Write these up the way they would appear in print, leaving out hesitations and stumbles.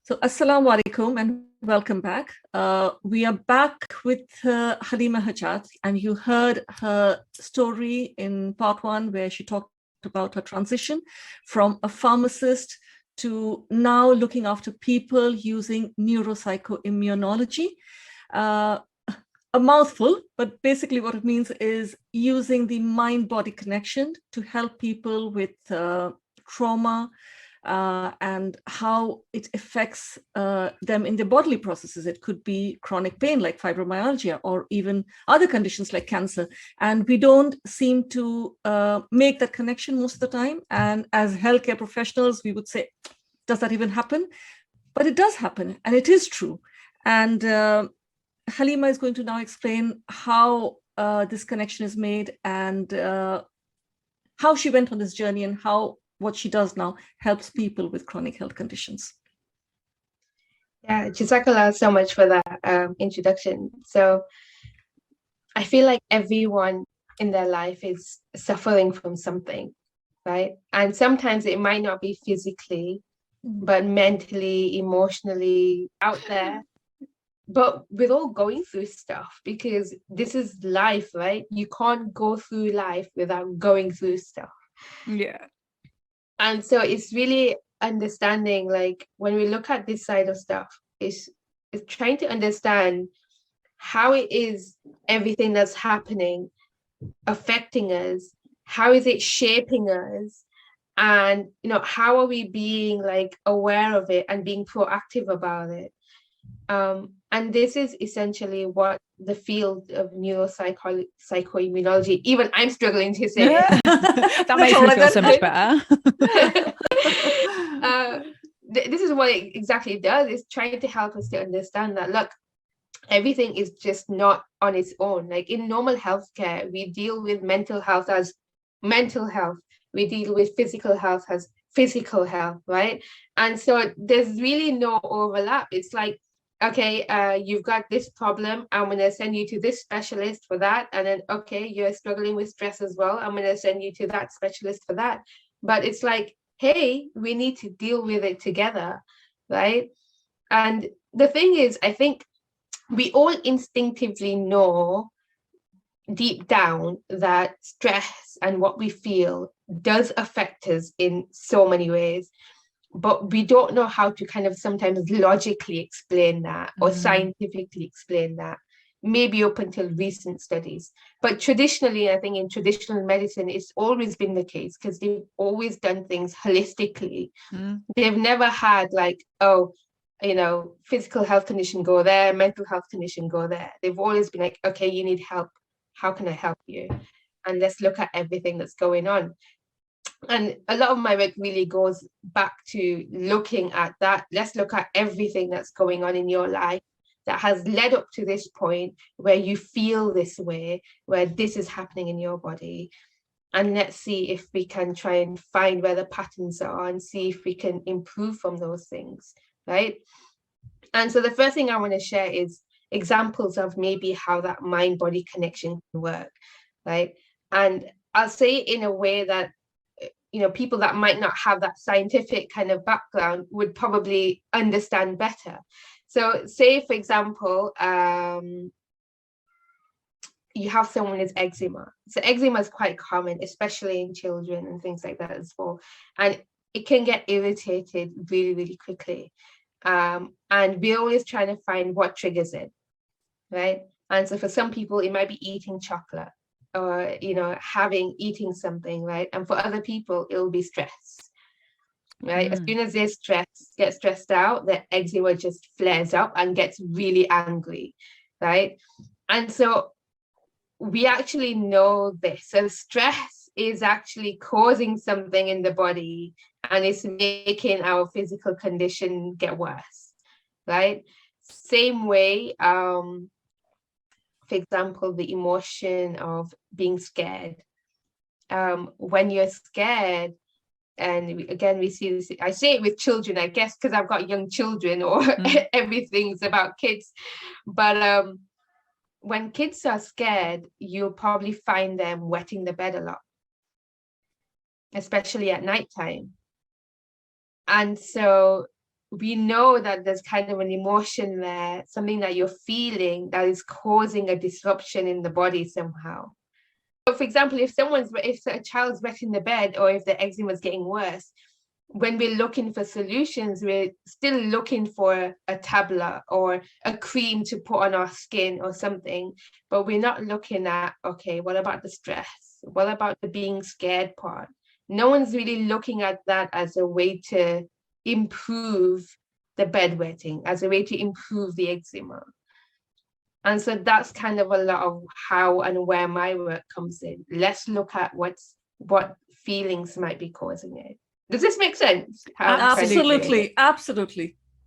So, Assalamu alaikum and welcome back. We are back with Halima Hajat, and you heard her story in part one where she talked about her transition from a pharmacist to now looking after people using neuropsychoimmunology. A mouthful, but basically what it means is using the mind-body connection to help people with trauma, and how it affects them in their bodily processes. It could be chronic pain like fibromyalgia or even other conditions like cancer. And we don't seem to make that connection most of the time. And as healthcare professionals, we would say, does that even happen? But it does happen, and it is true. And Halima is going to now explain how this connection is made and how she went on this journey and how what she does now helps people with chronic health conditions. Yeah, Jazakallah so much for that introduction. So I feel like everyone in their life is suffering from something, right? And sometimes it might not be physically, but mentally, emotionally out there. But we're all going through stuff because this is life, right? You can't go through life without going through stuff. Yeah. And so it's really understanding, like when we look at this side of stuff, is trying to understand how it is everything that's happening affecting us, how is it shaping us, and how are we being like aware of it and being proactive about it. And this is essentially what the field of neuropsychoimmunology, even I'm struggling to say it. That makes me feel so much better. This is what it exactly does, is trying to help us to understand that, look, everything is just not on its own. Like in normal healthcare, we deal with mental health as mental health. We deal with physical health as physical health, right? And so there's really no overlap. It's like, okay, you've got this problem, I'm going to send you to this specialist for that. And then, okay, you're struggling with stress as well, I'm going to send you to that specialist for that. But it's like, hey, we need to deal with it together, right? And the thing is, I think we all instinctively know deep down that stress and what we feel does affect us in so many ways. But we don't know how to kind of sometimes logically explain that or scientifically explain that, maybe up until recent studies. But traditionally, I think in traditional medicine, it's always been the case because they've always done things holistically. They've never had like, oh, physical health condition, go there, mental health condition, go there. They've always been like, okay, you need help. How can I help you? And let's look at everything that's going on. And a lot of my work really goes back to looking at that. Let's look at everything that's going on in your life that has led up to this point where you feel this way, where this is happening in your body. And let's see if we can try and find where the patterns are and see if we can improve from those things, right? And so the first thing I want to share is examples of maybe how that mind-body connection can work, right? And I'll say it in a way that people that might not have that scientific kind of background would probably understand better. So say, for example, you have someone with eczema. So eczema is quite common, especially in children and things like that as well. And it can get irritated really, really quickly. And we're always trying to find what triggers it, right? And so for some people, it might be eating chocolate, or eating something, right? And for other people it'll be stress, right? As soon as they get stressed out, their eczema just flares up and gets really angry, right? And so we actually know this. So stress is actually causing something in the body and it's making our physical condition get worse, right? Same way, for example, the emotion of being scared. When you're scared, and again, we see this, I say it with children, I guess, because I've got young children, or everything's about kids. But when kids are scared, you'll probably find them wetting the bed a lot, especially at nighttime. And so we know that there's kind of an emotion there, something that you're feeling that is causing a disruption in the body somehow. So for example, if a child's wet in the bed, or if the eczema is getting worse, when we're looking for solutions, we're still looking for a tablet or a cream to put on our skin or something, but we're not looking at, okay, what about the stress? What about the being scared part? No one's really looking at that as a way to improve the bedwetting, as a way to improve the eczema. And so that's kind of a lot of how and where my work comes in. Let's look at what feelings might be causing it. Does this make sense? Absolutely.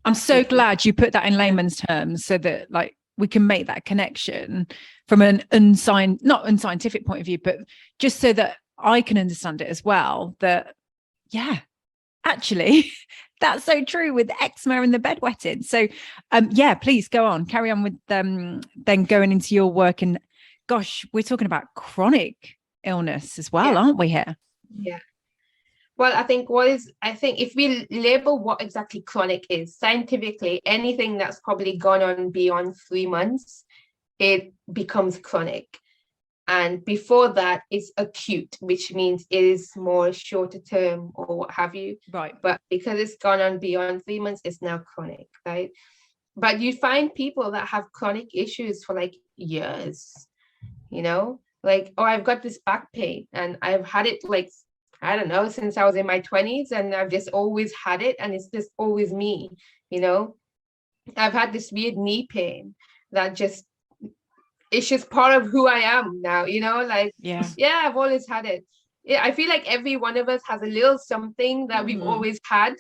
I'm so glad you put that in layman's terms, so that like we can make that connection from an not unscientific point of view, but just so that I can understand it as well. That, yeah, actually, that's so true with eczema and the bedwetting. So, yeah, please carry on with then going into your work. And gosh, we're talking about chronic illness as well, aren't we here? Yeah. Well, I think if we label what exactly chronic is, scientifically, anything that's probably gone on beyond 3 months, it becomes chronic. And before that, it's acute, which means it is more shorter term or what have you. Right. But because it's gone on beyond 3 months, it's now chronic, right? But you find people that have chronic issues for like years, like, oh, I've got this back pain and I've had it like, I don't know, since I was in my 20s, and I've just always had it, and it's just always me, I've had this weird knee pain that it's just part of who I am now, like, yeah, I've always had it. Yeah, I feel like every one of us has a little something that we've always had.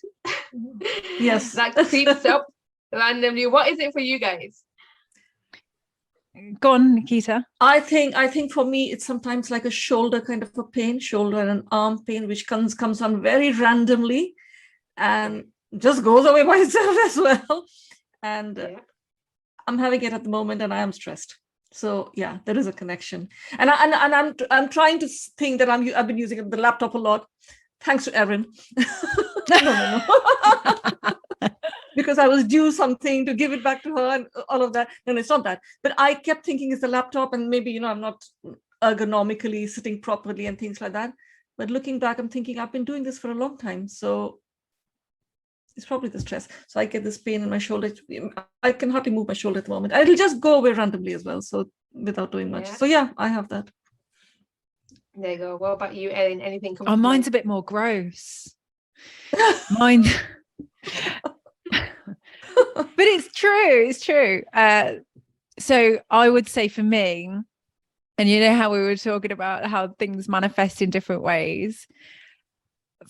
Yes. That creeps up randomly. What is it for you guys? Go on, Nikita. I think for me, it's sometimes like a shoulder kind of a pain, shoulder and an arm pain, which comes on very randomly and just goes away by itself as well. And I'm having it at the moment, and I am stressed. So yeah, there is a connection. And I'm trying to think that I've been using the laptop a lot, thanks to Erin. No. Because I was due something to give it back to her and all of that. No, it's not that. But I kept thinking it's the laptop, and maybe, I'm not ergonomically sitting properly and things like that. But looking back, I'm thinking I've been doing this for a long time. So it's probably the stress. So I get this pain in my shoulder. I can hardly move my shoulder at the moment. It'll just go away randomly as well. So without doing much. So yeah, I have that. There you go. What about you, Ellen? Anything? Mine's a bit more gross. Mine... But it's true. So I would say for me, and how we were talking about how things manifest in different ways,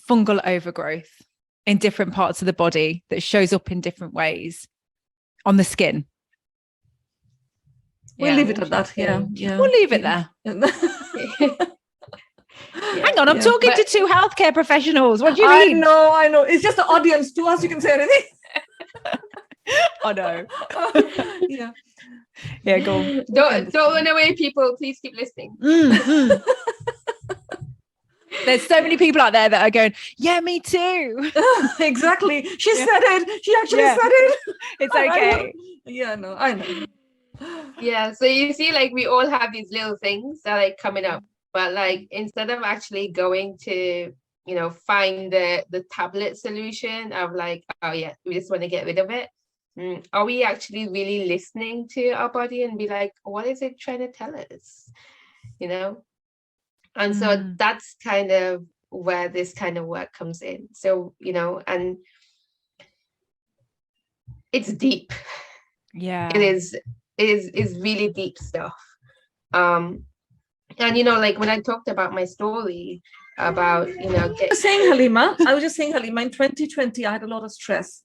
fungal overgrowth in different parts of the body that shows up in different ways on the skin. We'll leave it at that. Yeah. We'll leave it there. Hang on, I'm talking to two healthcare professionals. What do you mean? I know. It's just the audience. To us, you can say anything. I know. Yeah, go on. Don't run away, people. Please keep listening. There's so many people out there that are going, yeah, me too. Exactly. She said it. She actually said it. It's okay. I know. Yeah, so you see, like, we all have these little things that are like coming up, but like, instead of actually going to find the tablet solution of like, oh yeah, we just want to get rid of it, are we actually really listening to our body and be like, what is it trying to tell us? And so that's kind of where this kind of work comes in. So and it's deep. Yeah, it is really deep stuff. And like when I talked about my story about I was just saying, Halima, in 2020 I had a lot of stress,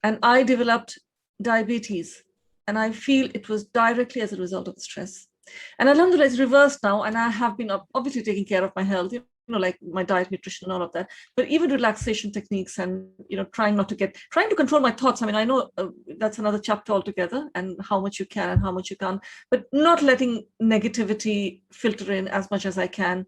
and I developed diabetes, and I feel it was directly as a result of the stress. And alhamdulillah, it's reversed now, and I have been obviously taking care of my health, like my diet, nutrition, and all of that, but even relaxation techniques, and trying to control my thoughts. I mean, I know that's another chapter altogether, and how much you can and how much you can't, but not letting negativity filter in as much as I can.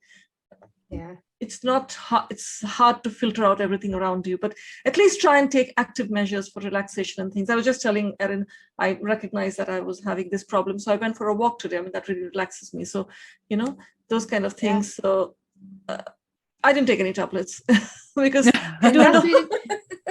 it's hard to filter out everything around you, but at least try and take active measures for relaxation and things. I was just telling Erin, I recognized that I was having this problem, so I went for a walk today. I mean, that really relaxes me. So, those kind of things. So I didn't take any tablets because I don't know. Really,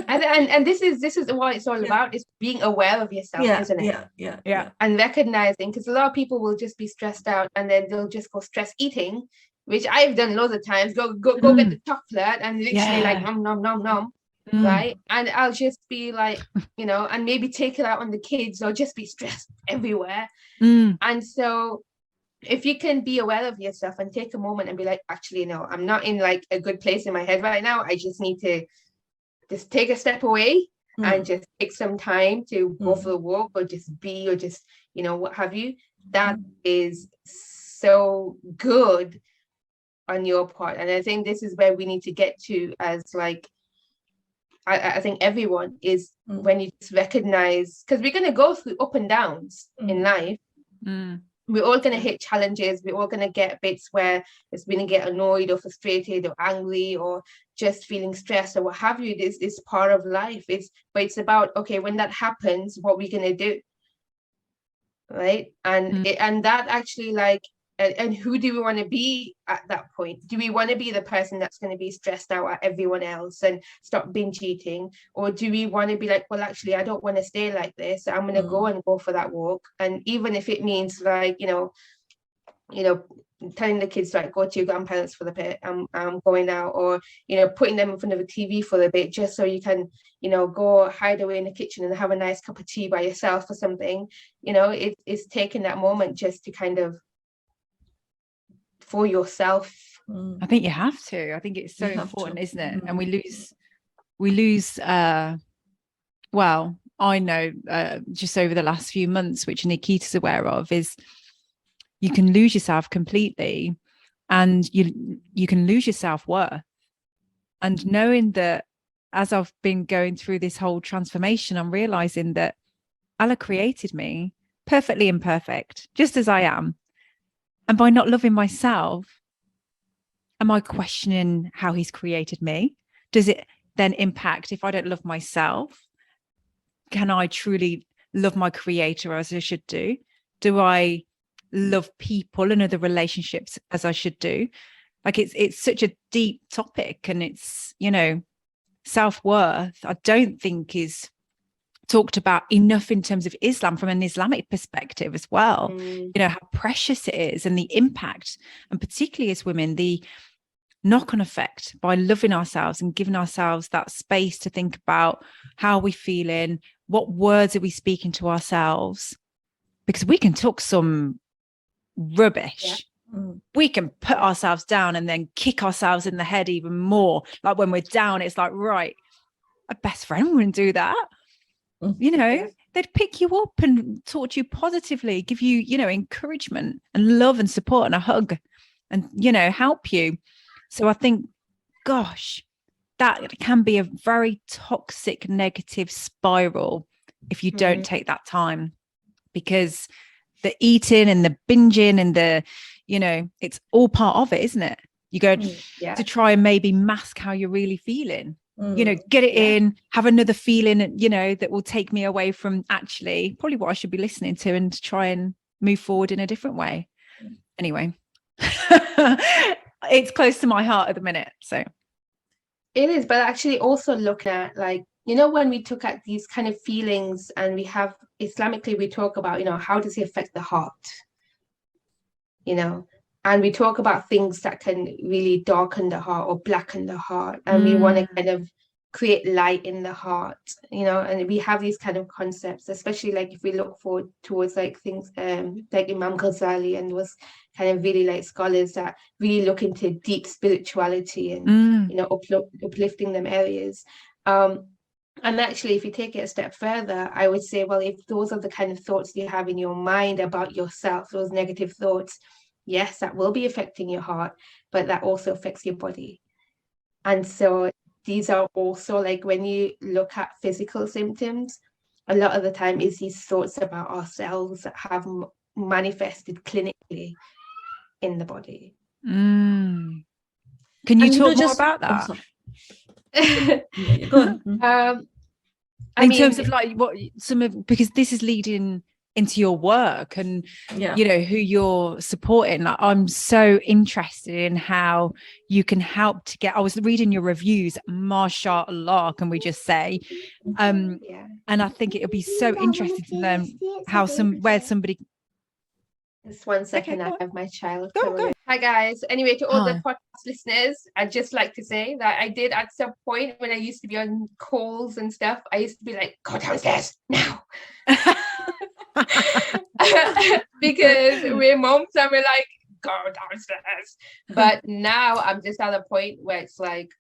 and this is what it's all about, is being aware of yourself, isn't it? Yeah. And recognizing, because a lot of people will just be stressed out and then they'll just go stress eating, which I've done loads of times. Go get the chocolate and literally like nom, right? And I'll just be like, and maybe take it out on the kids or just be stressed everywhere. And so if you can be aware of yourself and take a moment and be like, actually, no, I'm not in like a good place in my head right now. I just need to just take a step away and just take some time to go for a walk or just be, or just, what have you. That is so good on your part. And I think this is where we need to get to as like, I think everyone is, when you just recognize, because we're going to go through up and downs in life. We're all going to hit challenges. We're all going to get bits where it's going to get annoyed or frustrated or angry or just feeling stressed or what have you. This is part of life. But it's about, okay, when that happens, what we're going to do, right? And and that actually, like, and who do we want to be at that point? Do we want to be the person that's going to be stressed out at everyone else and stop binge eating? Or do we want to be like, well, actually, I don't want to stay like this. I'm going to go for that walk. And even if it means like, telling the kids, like, go to your grandparents for the bit, I'm going out, or, putting them in front of a TV for a bit, just so you can, go hide away in the kitchen and have a nice cup of tea by yourself or something. It's taking that moment just to kind of, for yourself. I think you have to. I think it's so important, isn't it? And we lose well, I know just over the last few months, which Nikita's aware of, is you can lose yourself completely, and you can lose your self-worth. And knowing that, as I've been going through this whole transformation, I'm realizing that Allah created me perfectly imperfect, just as I am. And by not loving myself, am I questioning how he's created me? Does it then impact, if I don't love myself, can I truly love my creator as I should do? Do I love people and other relationships as I should do? Like, it's such a deep topic, and it's, self-worth, I don't think is talked about enough in terms of Islam, from an Islamic perspective as well. How precious it is, and the impact, and particularly as women, the knock-on effect by loving ourselves and giving ourselves that space to think about how we're feeling, what words are we speaking to ourselves, because we can talk some rubbish. We can put ourselves down and then kick ourselves in the head even more. Like, when we're down, it's like, right, a best friend wouldn't do that. They'd pick you up and talk to you positively, give you, encouragement and love and support and a hug, and, help you. So I think, gosh, that can be a very toxic, negative spiral if you don't take that time, because the eating and the binging and the, it's all part of it, isn't it? You go to try and maybe mask how you're really feeling. Get it in, have another feeling, that will take me away from actually probably what I should be listening to, and try and move forward in a different way. Anyway, it's close to my heart at the minute. So it is, but actually also looking at, like, when we took at these kind of feelings, and we have Islamically, we talk about, how does it affect the heart? And we talk about things that can really darken the heart or blacken the heart, and we want to kind of create light in the heart, and we have these kind of concepts, especially like if we look forward towards like things like Imam Ghazali, and was kind of really like scholars that really look into deep spirituality and uplifting them areas. And actually, if you take it a step further, I would say, well, if those are the kind of thoughts you have in your mind about yourself, those negative thoughts, yes, that will be affecting your heart, but that also affects your body. And so these are also, like, when you look at physical symptoms, a lot of the time is these thoughts about ourselves that have manifested clinically in the body. Can you And, talk more about oh, that? sorry. Yeah, go on. In terms of like what some of, because this is leading into your work and Yeah. you know who you're supporting. Like, I'm so interested in how you can help to get. I was reading your reviews, mashallah, can we just say? Yeah. And I think it'll be so interesting to learn how where somebody. Just 1 second, Okay, I have my child. go. Hi guys. Anyway, to all the Hi. podcast listeners, I'd just like to say that I did at some point when I used to be on calls and stuff, I used to be like, go downstairs now. Because we're moms and we're like, go downstairs. But now I'm just at a point where it's like,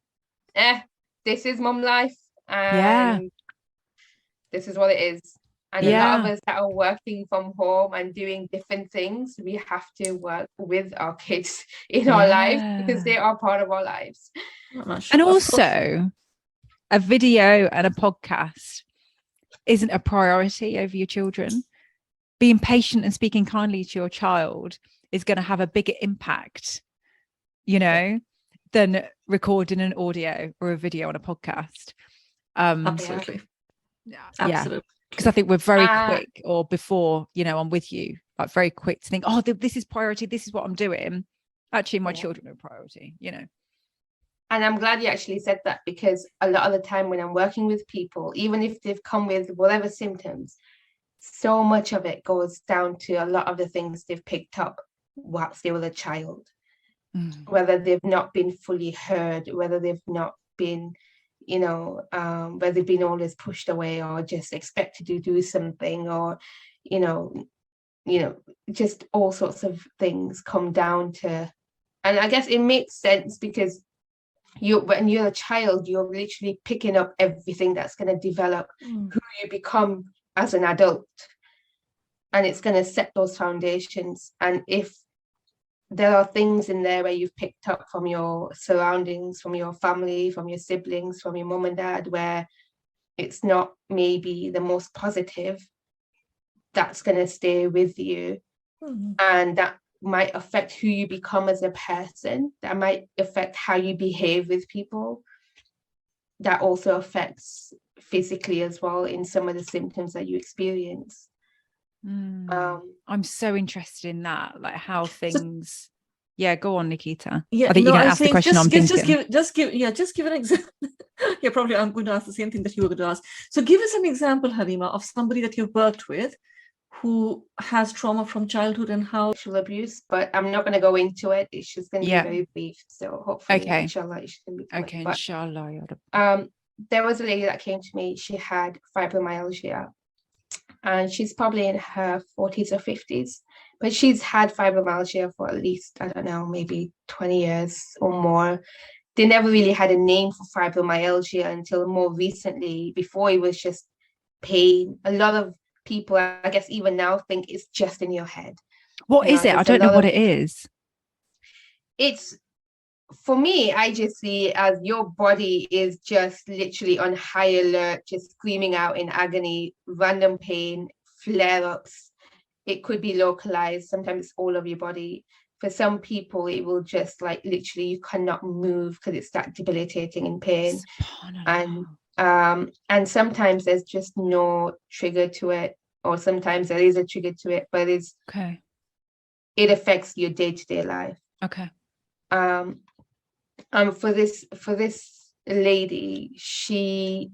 this is mom life, and this is what it is. And a lot of us that are working from home and doing different things, we have to work with our kids in our lives because they are part of our lives. And also, a video and a podcast isn't a priority over your children. Being patient and speaking kindly to your child is going to have a bigger impact, you know, than recording an audio or a video on a podcast. Absolutely. Absolutely. Because I think we're very quick, or before, you know, I'm with you, like very quick to think, oh, this is priority, this is what I'm doing. Actually, my children are priority, you know. And I'm glad you actually said that, because a lot of the time when I'm working with people, even if they've come with whatever symptoms, so much of it goes down to a lot of the things they've picked up whilst they were a child. Whether they've not been fully heard, whether they've not been, you know, whether they've been always pushed away or just expected to do something, or, you know, just all sorts of things come down to. And I guess it makes sense because when you're a child, you're literally picking up everything that's going to develop who you become as an adult, and it's going to set those foundations. And if there are things in there where you've picked up from your surroundings, from your family, from your siblings, from your mum and dad, where it's not maybe the most positive, that's going to stay with you. And that might affect who you become as a person. That might affect how you behave with people. That also affects physically as well in some of the symptoms that you experience. I'm so interested in that, like how things. Go on, Nikita. Yeah, I think you're going to ask the question. Just give an example. Yeah, probably I'm going to ask the same thing that you were going to ask. So give us an example, Halima, of somebody that you've worked with who has trauma from childhood and how sexual abuse, but I'm not going to go into it. It's just going to be very brief. So hopefully, inshallah, it's going to be quick. Okay, inshallah. There was a lady that came to me. She had fibromyalgia, and she's probably in her 40s or 50s, but she's had fibromyalgia for at least, I don't know, maybe 20 years or more. They never really had a name for fibromyalgia until more recently. Before, it was just pain. A lot of people, I guess even now, think it's just in your head. What is it? I don't know what it is. It's, for me, I just see it as your body is just literally on high alert, just screaming out in agony, random pain, flare-ups. It could be localized. Sometimes it's all of your body. For some people, it will just like literally you cannot move because it's that debilitating in pain. And sometimes there's just no trigger to it, or sometimes there is a trigger to it, but it affects your day-to-day life. For this lady, she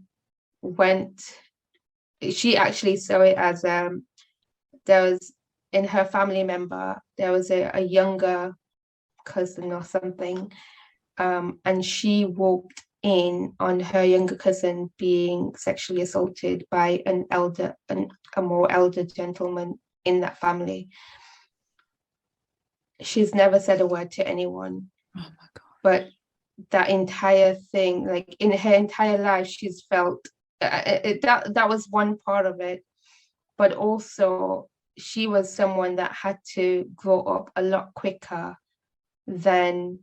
actually saw it as there was, in her family member, there was a younger cousin or something, and she walked in on her younger cousin being sexually assaulted by a more elder gentleman in that family. She's never said a word to anyone. Oh my God. But that entire thing, like in her entire life, she's felt that was one part of it. But also, she was someone that had to grow up a lot quicker than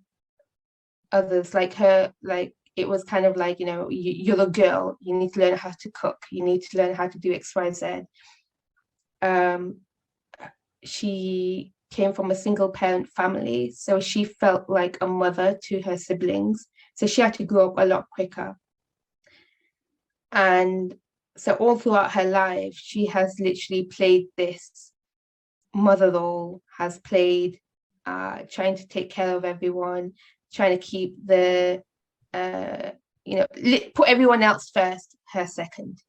others. Like her, like it was kind of like, you're a girl, you need to learn how to cook, you need to learn how to do X, Y, Z. She came from a single parent family, so she felt like a mother to her siblings, so she had to grow up a lot quicker. And so all throughout her life, she has literally played this mother role, has played trying to take care of everyone, trying to keep the put everyone else first, her second.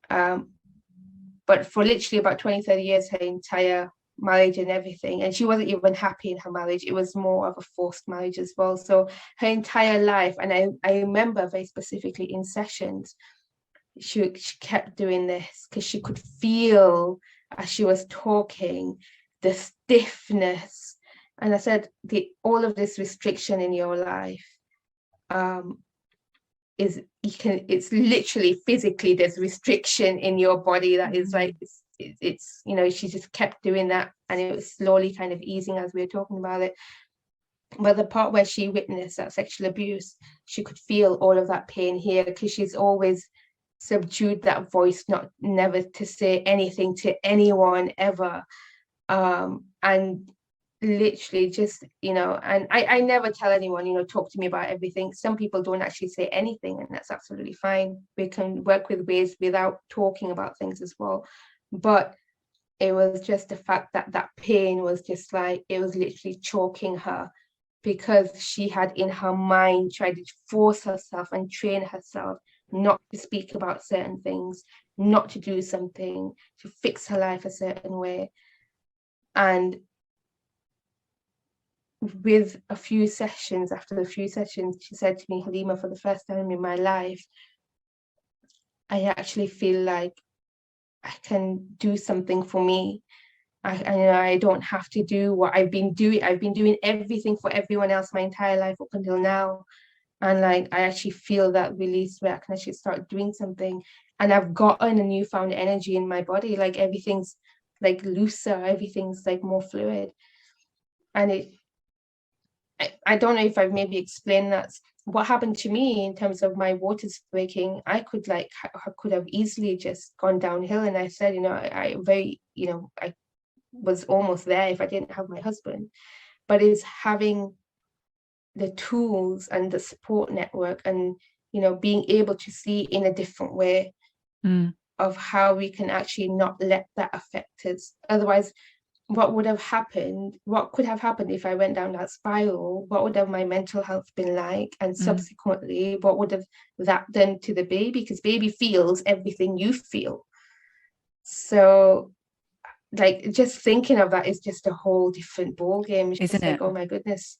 But for literally about 20-30 years, her entire marriage and everything, and she wasn't even happy in her marriage, it was more of a forced marriage as well. So her entire life, and I remember very specifically in sessions, she kept doing this because she could feel, as she was talking, the stiffness. And I said, all of this restriction in your life it's literally physically, there's restriction in your body that is like, it's she just kept doing that, and it was slowly kind of easing as we were talking about it. But the part where she witnessed that sexual abuse, she could feel all of that pain here, because she's always subdued that voice, never to say anything to anyone ever. And literally just, and I never tell anyone, talk to me about everything. Some people don't actually say anything, and that's absolutely fine. We can work with ways without talking about things as well. But it was just the fact that that pain was just like, it was literally choking her, because she had in her mind tried to force herself and train herself not to speak about certain things, not to do something, to fix her life a certain way. And with a few sessions, after a few sessions, she said to me, Halima, for the first time in my life, I actually feel like I can do something for me. I don't have to do what I've been doing. I've been doing everything for everyone else my entire life up until now. And like, I actually feel that release where I can actually start doing something. And I've gotten a newfound energy in my body. Like, everything's like looser, everything's like more fluid. And I don't know if I've maybe explained that. What happened to me in terms of my waters breaking, I could have easily just gone downhill. And I said, I was almost there if I didn't have my husband. But it's having the tools and the support network, and being able to see in a different way of how we can actually not let that affect us. Otherwise, what could have happened if I went down that spiral? What would have my mental health been like? And subsequently, what would have that done to the baby? Because baby feels everything you feel. So like, just thinking of that is just a whole different ball game. It's Isn't just like, it? oh my goodness.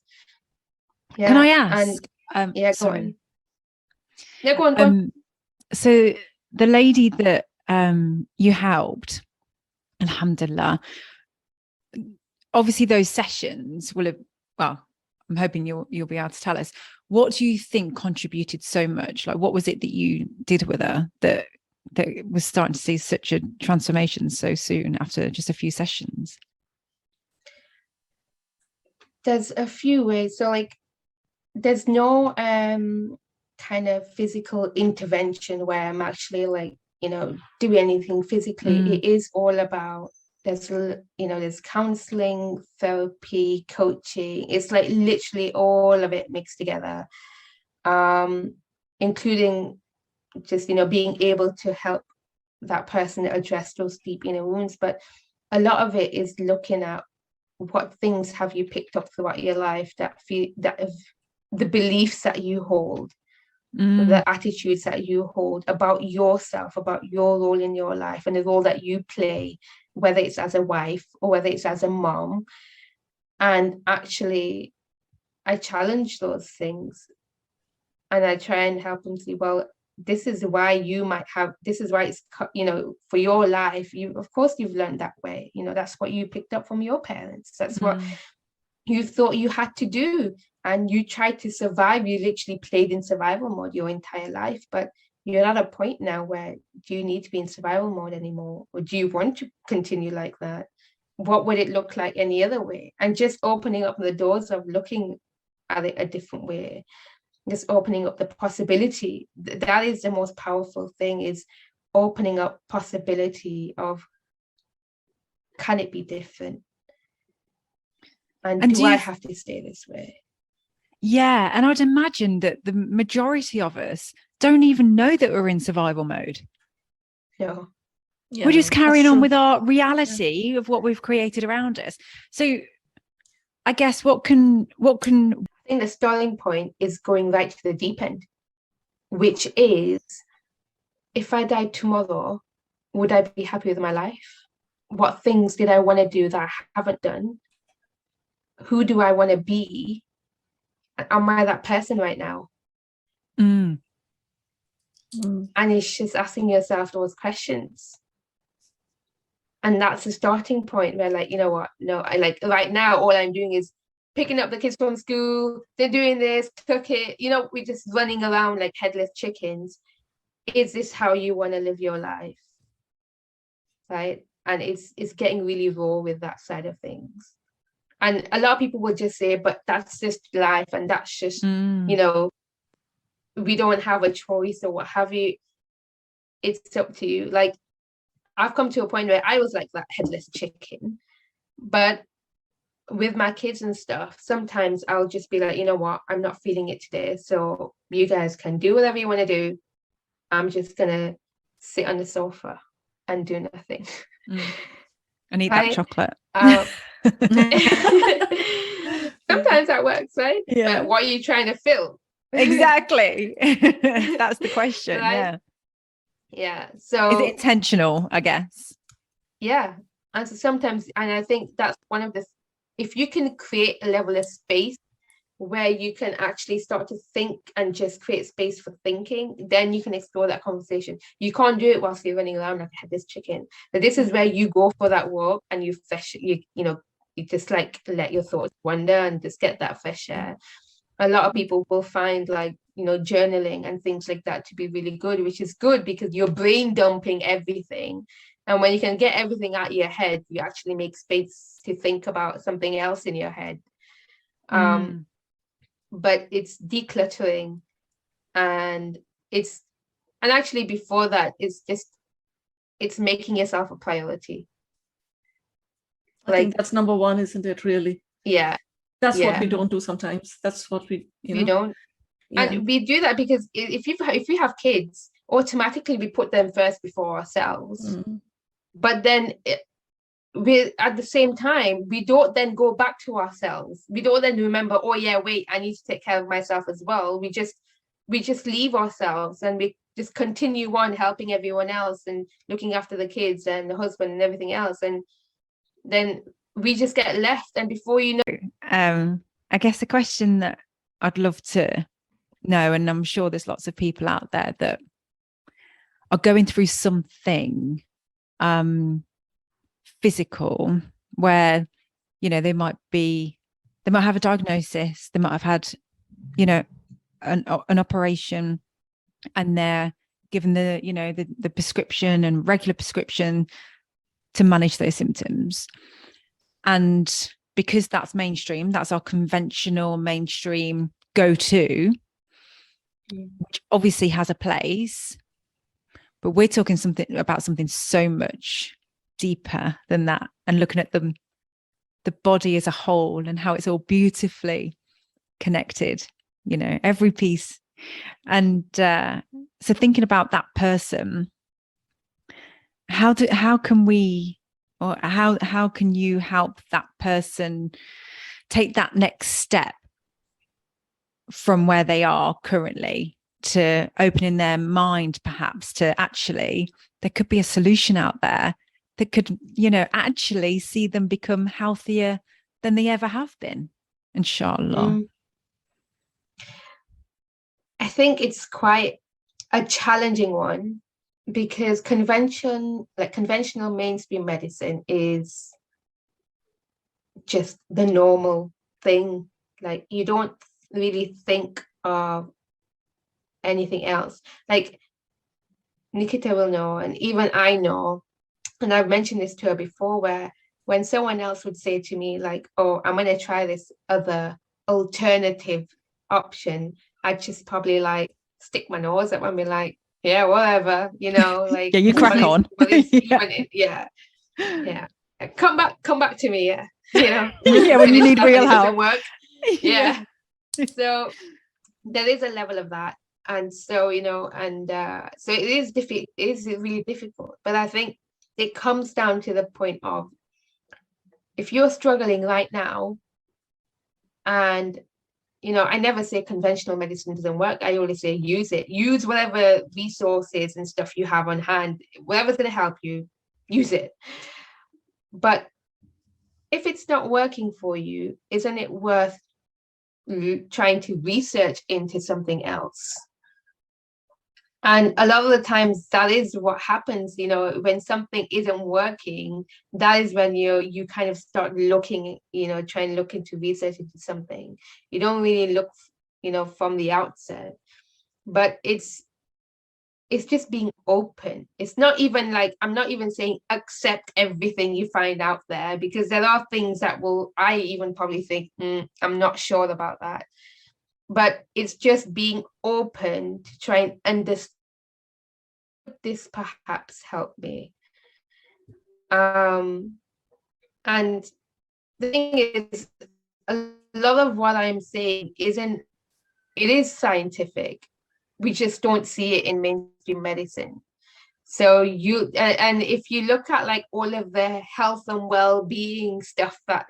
Yeah. Can I ask? Go sorry. on. Yeah, go on. So the lady that you helped, alhamdulillah, obviously those sessions will have, well, I'm hoping you'll be able to tell us, what do you think contributed so much? Like, what was it that you did with her that was starting to see such a transformation so soon after just a few sessions? There's a few ways. So like, there's no kind of physical intervention where I'm actually like, doing anything physically. It is all about, there's counseling, therapy, coaching. It's like literally all of it mixed together, including just, being able to help that person address those deep inner wounds. But a lot of it is looking at what things have you picked up throughout your life that the beliefs that you hold, the attitudes that you hold about yourself, about your role in your life, and the role that you play, whether it's as a wife or whether it's as a mom. And actually, I challenge those things, and I try and help them see, well, this is why it's, for your life, of course you've learned that way, that's what you picked up from your parents, that's what you thought you had to do, and you tried to survive. You literally played in survival mode your entire life. But you're at a point now where, do you need to be in survival mode anymore, or do you want to continue like that? What would it look like any other way? And just opening up the doors of looking at it a different way, just opening up the possibility. That is the most powerful thing, is opening up possibility of, can it be different? And do I have to stay this way? Yeah. And I'd imagine that the majority of us don't even know that we're in survival mode. No. Yeah, We're just carrying on true. with our reality of what we've created around us. So I guess what can I think the starting point is going right to the deep end, which is, if I died tomorrow, would I be happy with my life? What things did I want to do that I haven't done? Who do I want to be? Am I that person right now? Mm. And it's just asking yourself those questions. And that's the starting point where, like, you know what? No, I like right now, all I'm doing is picking up the kids from school. They're doing this, cook it. You know, we're just running around like headless chickens. Is this how you want to live your life? Right? And it's getting really raw with that side of things. And a lot of people will just say, but that's just life, and that's just, you know, we don't have a choice or what have you. It's up to you. Like, I've come to a point where I was like that headless chicken, but with my kids and stuff, sometimes I'll just be like, you know what, I'm not feeling it today, so you guys can do whatever you want to do. I'm just gonna sit on the sofa and do nothing. And eat that chocolate. Sometimes that works, right? Yeah. But what are you trying to fill? Exactly. That's the question. Right? Yeah. So is it intentional, I guess? Yeah. And so sometimes, and I think that's one of the, if you can create a level of space where you can actually start to think and just create space for thinking, then you can explore that conversation. You can't do it whilst you're running around like a headless chicken. But this is where you go for that walk and you just like let your thoughts wander and just get that fresh air. A lot of people will find, like, you know, journaling and things like that to be really good, which is good because you're brain dumping everything. And when you can get everything out of your head, you actually make space to think about something else in your head. But it's decluttering, and actually before that, it's making yourself a priority. I think that's number one, isn't it, really? Yeah. That's what we don't do sometimes. That's what we don't. Yeah. And we do that because if we have kids, automatically we put them first before ourselves. But then we, at the same time, we don't then go back to ourselves. We don't then remember, oh yeah, wait, I need to take care of myself as well. We just leave ourselves and we just continue on helping everyone else and looking after the kids and the husband and everything else. And then we just get left. And before you know, I guess the question that I'd love to know, and I'm sure there's lots of people out there that are going through something physical where, you know, they might have a diagnosis, they might have had, you know, an operation, and they're given the prescription and regular prescription to manage those symptoms. And because that's mainstream, that's our conventional mainstream go-to, which obviously has a place, but we're talking about something so much deeper than that, and looking at the body as a whole and how it's all beautifully connected, you know, every piece. And so thinking about that person, how can you help that person take that next step from where they are currently to opening their mind, perhaps, to actually there could be a solution out there that could, you know, actually see them become healthier than they ever have been, inshallah? I think it's quite a challenging one because conventional mainstream medicine is just the normal thing. Like, you don't really think of anything else. Like, Nikita will know, and even I know, and I've mentioned this to her before, where when someone else would say to me, like, oh, I'm going to try this other alternative option, I'd just probably like stick my nose up and be like, yeah, whatever, you know, like, yeah, you crack on. Yeah. come back to me, yeah. You know, Yeah, when you need real it doesn't help. work. Yeah. So there is a level of that. And so, you know, and so it is really difficult. But I think it comes down to the point of, if you're struggling right now, and you know, I never say conventional medicine doesn't work. I always say use it. Use whatever resources and stuff you have on hand. Whatever's going to help you, use it. But if it's not working for you, isn't it worth trying to research into something else? And a lot of the times that is what happens, you know, when something isn't working, that is when you kind of start looking, you know, trying to look into research into something. You don't really look, you know, from the outset. But it's just being open. It's not even like, I'm not even saying accept everything you find out there, because there are things that I even probably think, I'm not sure about that. But it's just being open to try and understand, this perhaps help me. And the thing is, a lot of what I'm saying it is scientific. We just don't see it in mainstream medicine. So and if you look at like all of the health and well-being stuff that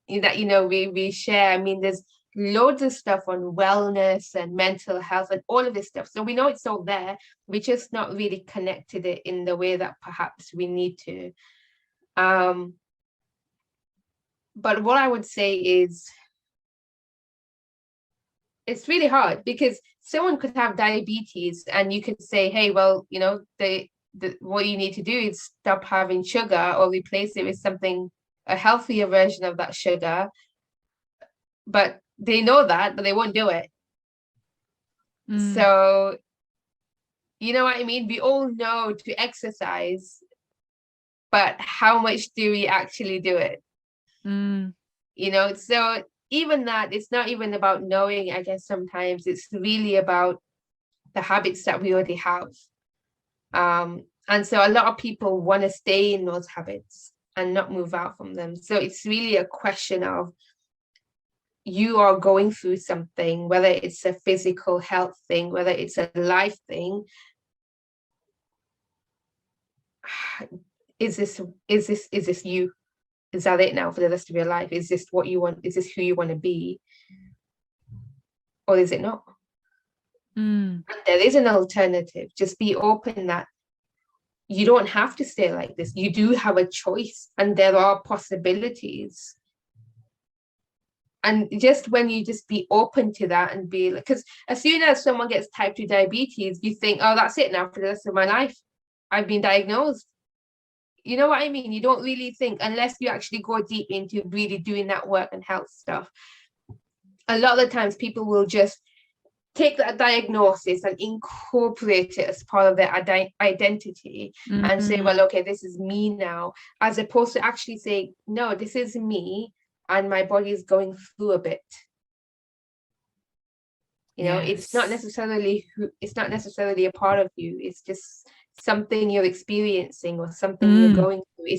you know we share, I mean, there's loads of stuff on wellness and mental health and all of this stuff. So we know it's all there. We just not really connected it in the way that perhaps we need to. But what I would say is, it's really hard, because someone could have diabetes and you could say, hey, well, you know, what you need to do is stop having sugar or replace it with something, a healthier version of that sugar. But they know that, but they won't do it. So, you know what I mean? We all know to exercise, but how much do we actually do it? You know, so even that, it's not even about knowing, I guess sometimes it's really about the habits that we already have. And so a lot of people want to stay in those habits and not move out from them. So it's really a question of, you are going through something, whether it's a physical health thing, whether it's a life thing. Is this you? Is that it now for the rest of your life? Is this what you want? Is this who you want to be? Or is it not? And there is an alternative. Just be open that you don't have to stay like this. You do have a choice, and there are possibilities. And just when you just be open to that and be like, because as soon as someone gets type 2 diabetes, you think, oh, that's it now for the rest of my life. I've been diagnosed. You know what I mean? You don't really think, unless you actually go deep into really doing that work and health stuff. A lot of the times people will just take that diagnosis and incorporate it as part of their identity and say, well, okay, this is me now, as opposed to actually say, no, this is me and my body is going through a bit. You know, it's not necessarily a part of you. It's just something you're experiencing or something you're going through.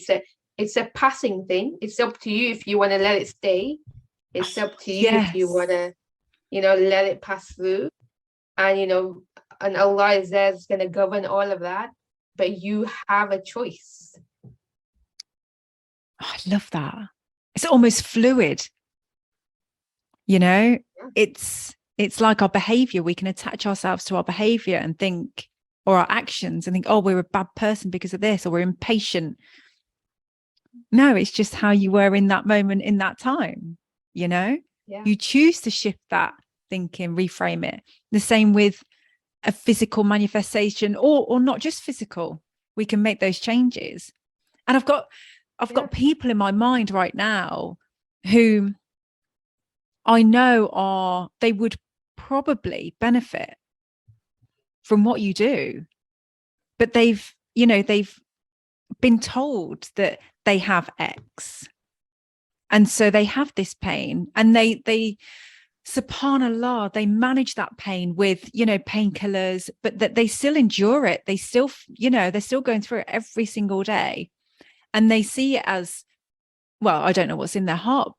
It's a passing thing. It's up to you if you want to let it stay. It's up to you if you want to, you know, let it pass through. And, you know, and Allah is there, is going to govern all of that. But you have a choice. Oh, I love that. It's almost fluid. You know, it's like our behavior. We can attach ourselves to our behavior and think, or our actions, and think, oh, we're a bad person because of this, or we're impatient. No, it's just how you were in that moment, in that time. You know, you choose to shift that thinking, reframe it. The same with a physical manifestation, or not just physical. We can make those changes. And I've got people in my mind right now who I know they would probably benefit from what you do, but they've been told that they have X, and so they have this pain, and they subhanallah, they manage that pain with, you know, painkillers, but that they still endure it. They still, you know, they're still going through it every single day, and they see it as well, I don't know what's in their heart,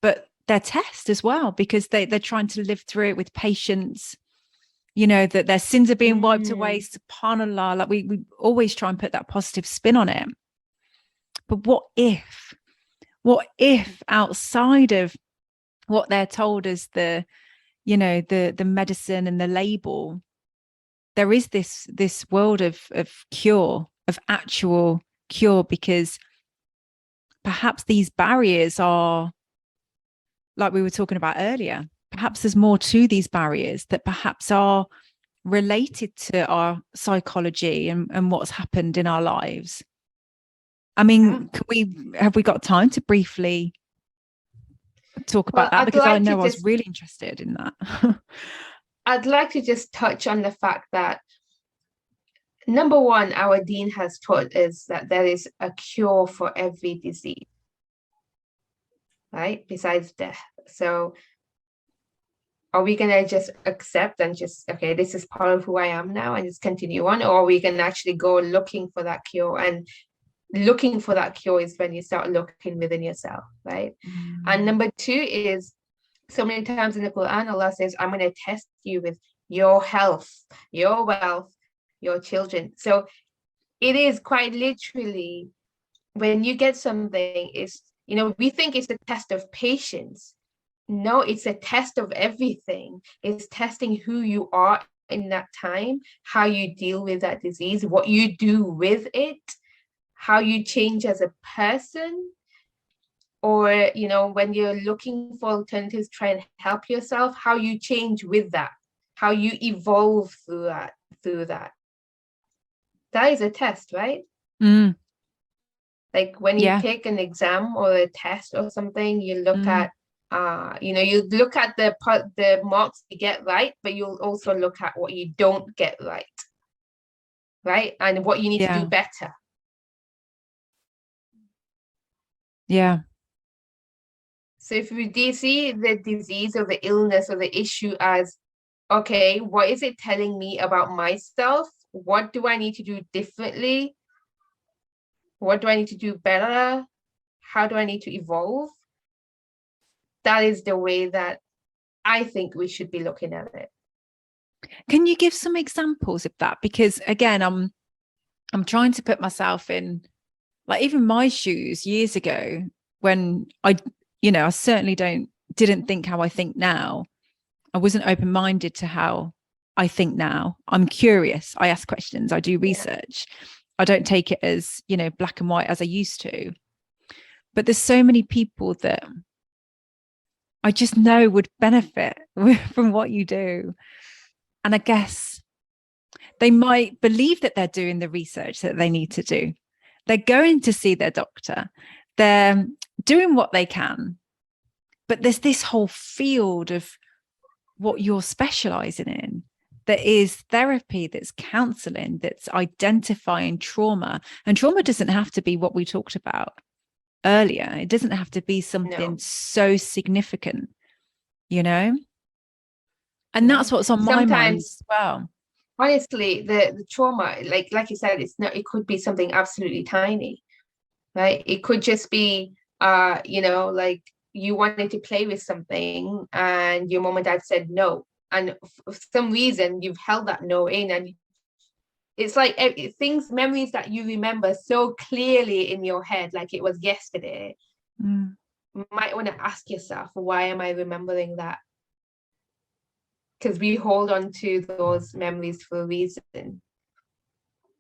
but their test as well, because they're trying to live through it with patience, you know, that their sins are being wiped away, subhanallah. Like we always try and put that positive spin on it. But what if outside of what they're told as the, you know, the medicine and the label, there is this world of cure, of actual cure, because perhaps these barriers are, like we were talking about earlier, perhaps there's more to these barriers that perhaps are related to our psychology and what's happened in our lives. I mean, have we got time to briefly talk about that? Because I know I was really interested in that. I'd like to just touch on the fact that, number one, our deen has taught us that there is a cure for every disease, right? Besides death. So are we going to just accept and just, okay, this is part of who I am now and just continue on? Or are we going to actually go looking for that cure? And looking for that cure is when you start looking within yourself, right? And number two is, so many times in the Quran, Allah says, I'm going to test you with your health, your wealth, your children. So it is quite literally, when you get something, it's, you know, we think it's a test of patience. No, it's a test of everything. It's testing who you are in that time, how you deal with that disease, what you do with it, how you change as a person. Or, you know, when you're looking for alternatives, try and help yourself, how you change with that, how you evolve through that. That is a test, right? Like when you take an exam or a test or something, you look at, you know, you look at the marks you get right, but you'll also look at what you don't get right? And what you need to do better. Yeah. So if we see the disease or the illness or the issue as, okay, what is it telling me about myself? What do I need to do differently? What do I need to do better? How do I need to evolve? That is the way that I think we should be looking at it. Can you give some examples of that? Because again, I'm trying to put myself in, like, even my shoes years ago, when I certainly didn't think how I think now. I wasn't open-minded to how I think now. I'm curious. I ask questions. I do research. I don't take it as, you know, black and white as I used to. But there's so many people that I just know would benefit from what you do. And I guess they might believe that they're doing the research that they need to do. They're going to see their doctor. They're doing what they can. But there's this whole field of what you're specializing in, that is therapy, that's counseling, that's identifying trauma. And trauma doesn't have to be what we talked about earlier. It doesn't have to be something so significant, you know? And that's what's on my mind as well. Honestly, the trauma, like you said, it could be something absolutely tiny, right? It could just be you know, like you wanted to play with something and your mom and dad said no, and for some reason you've held that no in, and it's like memories that you remember so clearly in your head, like it was yesterday. You might want to ask yourself, why am I remembering that? Because we hold on to those memories for a reason.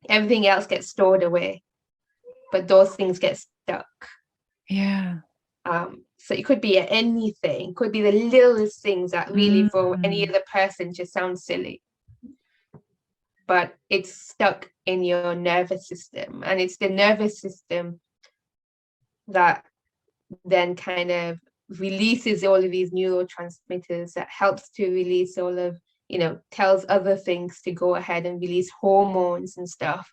Everything else gets stored away, but those things get stuck. So it could be anything, could be the littlest things that really for any other person just sounds silly, but it's stuck in your nervous system, and it's the nervous system that then kind of releases all of these neurotransmitters that helps to release all of, you know, tells other things to go ahead and release hormones and stuff.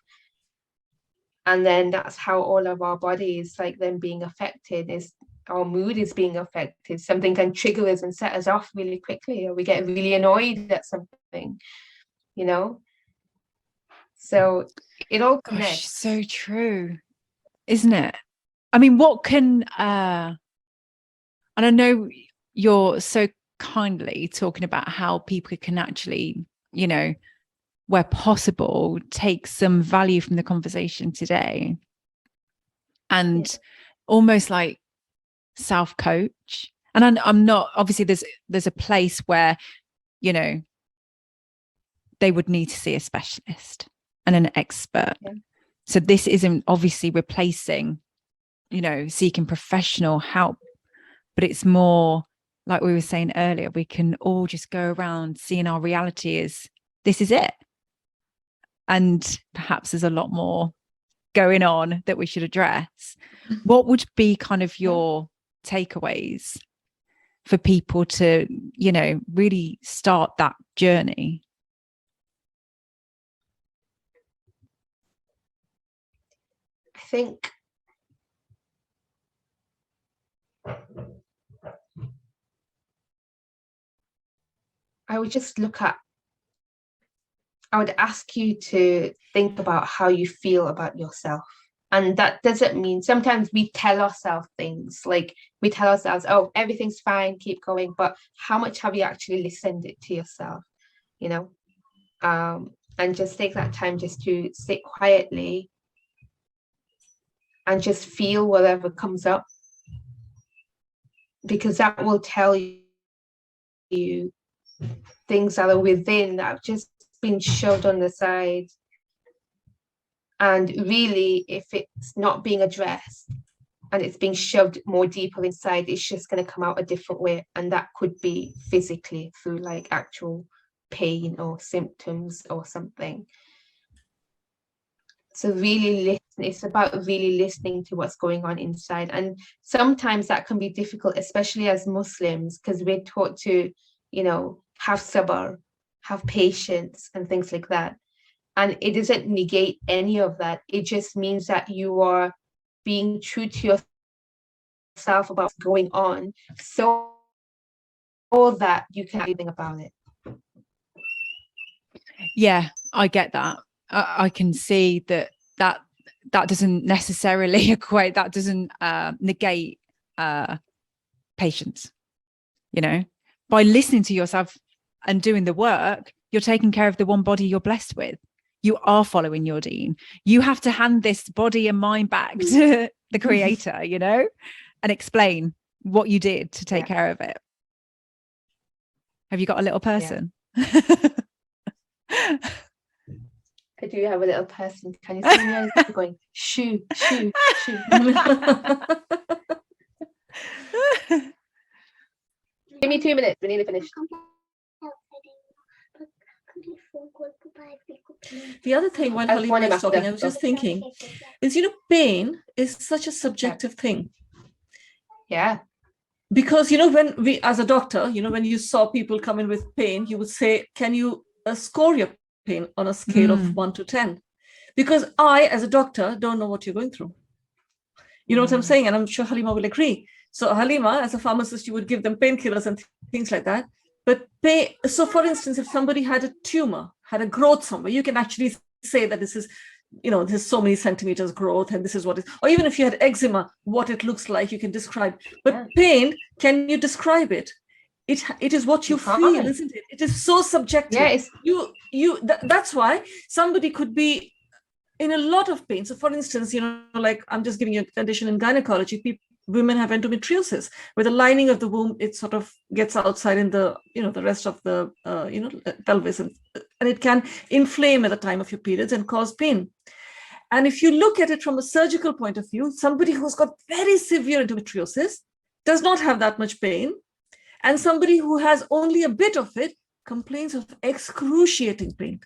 And then that's how all of our bodies, like, then being affected, is our mood is being affected. Something can trigger us and set us off really quickly, or we get really annoyed at something, you know? So it all connects. So true, isn't it? I mean, what can, and I know you're so kindly talking about how people can actually, you know, where possible, take some value from the conversation today and almost like self-coach. And I'm not, obviously there's a place where, you know, they would need to see a specialist and an expert. Yeah. So this isn't obviously replacing, you know, seeking professional help, but it's more like we were saying earlier, we can all just go around seeing our reality as this is it. And perhaps there's a lot more going on that we should address. What would be kind of your takeaways for people to, you know, really start that journey? I think I would just I would ask you to think about how you feel about yourself. And that doesn't mean, sometimes we tell ourselves things, like we tell ourselves, oh, everything's fine, keep going. But how much have you actually listened to yourself, you know? And just take that time just to sit quietly and just feel whatever comes up, because that will tell you things that are within that have just been shoved on the side. And really, if it's not being addressed and it's being shoved more deeper inside, it's just going to come out a different way. And that could be physically through like actual pain or symptoms or something. So really listen. It's about really listening to what's going on inside. And sometimes that can be difficult, especially as Muslims, because we're taught to, you know, have sabr, have patience and things like that. And it doesn't negate any of that. It just means that you are being true to yourself about what's going on, so that you can do anything about it. Yeah, I get that. I can see that doesn't necessarily equate, that doesn't negate patience. You know, by listening to yourself and doing the work, you're taking care of the one body you're blessed with. You are following your deen. You have to hand this body and mind back to the creator, you know, and explain what you did to take care of it. Have you got a little person? Yeah. I do have a little person. Can you see me going, shoo, shoo, shoo? Give me 2 minutes. We're nearly finished. The other thing, while Halima is talking, I was just thinking, is, you know, pain is such a subjective thing. Yeah. Because, you know, when we, as a doctor, you know, when you saw people come in with pain, you would say, can you score your pain on a scale of 1 to 10? Because I, as a doctor, don't know what you're going through. You know what I'm saying? And I'm sure Halima will agree. So Halima, as a pharmacist, you would give them painkillers and things like that. But so for instance, if somebody had a tumor, had a growth somewhere, you can actually say that this is, you know, there's so many centimeters growth and this is what it is. Or even if you had eczema, what it looks like, you can describe. But pain, can you describe it? It is what you feel, isn't it? It is so subjective. Yeah, that's why somebody could be in a lot of pain. So for instance, you know, like I'm just giving you a condition in gynecology, women have endometriosis, where the lining of the womb, it sort of gets outside in the, you know, the rest of the, pelvis, and it can inflame at the time of your periods and cause pain. And if you look at it from a surgical point of view, somebody who's got very severe endometriosis does not have that much pain. And somebody who has only a bit of it complains of excruciating pain.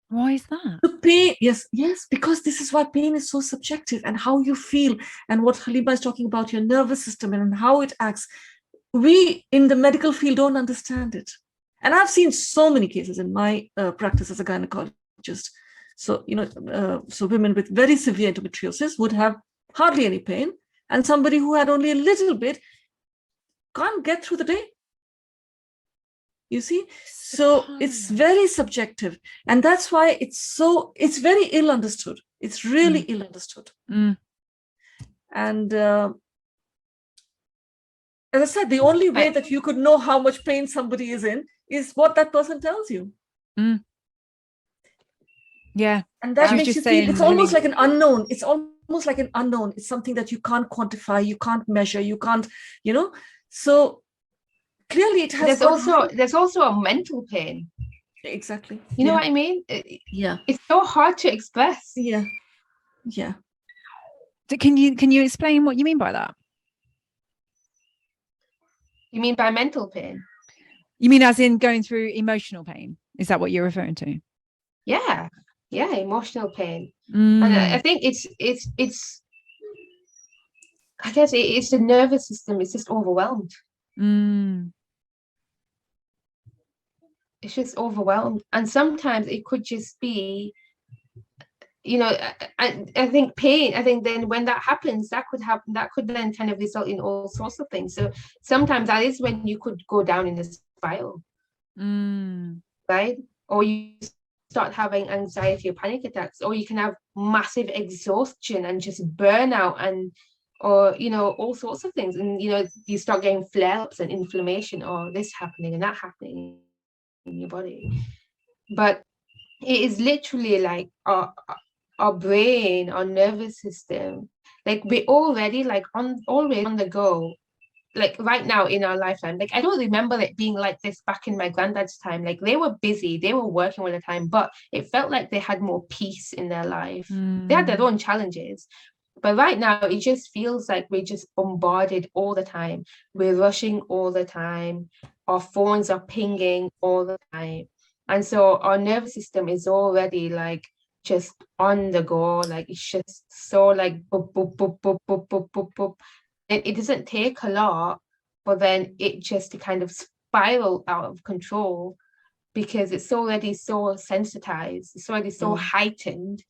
Why is that? The pain, yes, because this is why pain is so subjective, and how you feel, and what Halima is talking about, your nervous system and how it acts. We in the medical field don't understand it. And I've seen so many cases in my practice as a gynecologist. So, you know, so women with very severe endometriosis would have hardly any pain, and somebody who had only a little bit can't get through the day. You see, so it's very subjective, and that's why it's very ill understood. It's really ill understood. And as I said, the only way that you could know how much pain somebody is in is what that person tells you. Yeah. And that makes you feel it's almost like an unknown. It's almost like an unknown. It's something that you can't quantify, you can't measure, you can't, so clearly it has. There's also a mental pain. Exactly. You know what I mean? Yeah. It's so hard to express. Yeah. Can you explain what you mean by that? You mean by mental pain? You mean as in going through emotional pain? Is that what you're referring to? Yeah, emotional pain. And I think it's I guess it's the nervous system. It's just overwhelmed. It's just overwhelmed, and sometimes it could just be, I think pain. I think then when that happens, that could then kind of result in all sorts of things. So sometimes that is when you could go down in a spiral, right? Or you start having anxiety or panic attacks, or you can have massive exhaustion and just burnout, and or all sorts of things, and you start getting flare-ups and inflammation, or this happening and that happening in your body. But it is literally like our brain, our nervous system, like we're already like always on the go, like right now in our lifetime. Like I don't remember it being like this back in my granddad's time. Like they were busy, they were working all the time, but it felt like they had more peace in their life. They had their own challenges, but right now it just feels like we're just bombarded all the time. We're rushing all the time. Our phones are pinging all the time, and so our nervous system is already like just on the go. Like it's just so like boop, boop, boop, boop, boop, boop, boop, boop. It doesn't take a lot, but then it just kind of spiral out of control because it's already so sensitized, it's already so heightened.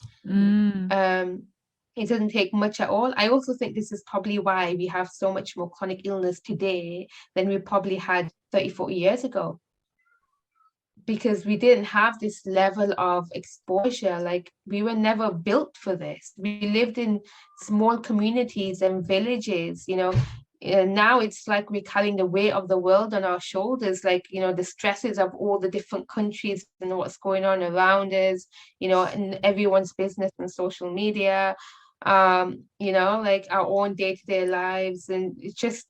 It doesn't take much at all. I also think this is probably why we have so much more chronic illness today than we probably had 30, 40 years ago. Because we didn't have this level of exposure. Like we were never built for this. We lived in small communities and villages, now it's like we're carrying the weight of the world on our shoulders, like the stresses of all the different countries and what's going on around us, and everyone's business and social media, like our own day-to-day lives. And it's just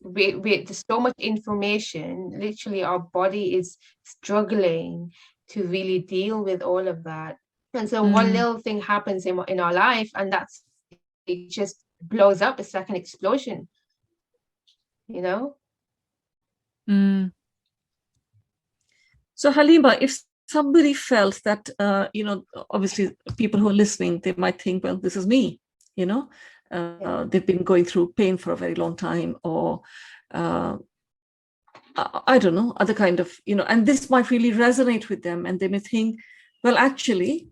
there's so much information. Literally our body is struggling to really deal with all of that. And so one little thing happens in our life, and it just blows up. It's like an explosion. So Halima, if somebody felt that, obviously people who are listening, they might think, well, this is me, they've been going through pain for a very long time, or I don't know, other kind of, and this might really resonate with them, and they may think, well, actually,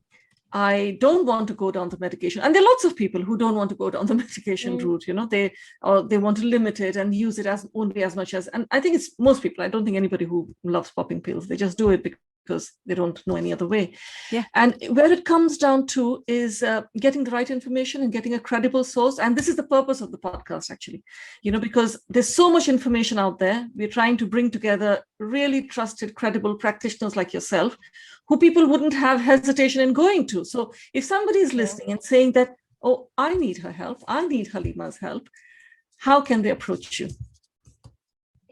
I don't want to go down the medication. And there are lots of people who don't want to go down the medication route, they want to limit it and use it as only as much as, and I think it's most people. I don't think anybody who loves popping pills, they just do it because they don't know any other way. Yeah. And where it comes down to is getting the right information and getting a credible source. And this is the purpose of the podcast, actually, because there's so much information out there. We're trying to bring together really trusted, credible practitioners like yourself, who people wouldn't have hesitation in going to. So if somebody is listening and saying that, oh, I need her help, I need Halima's help, how can they approach you?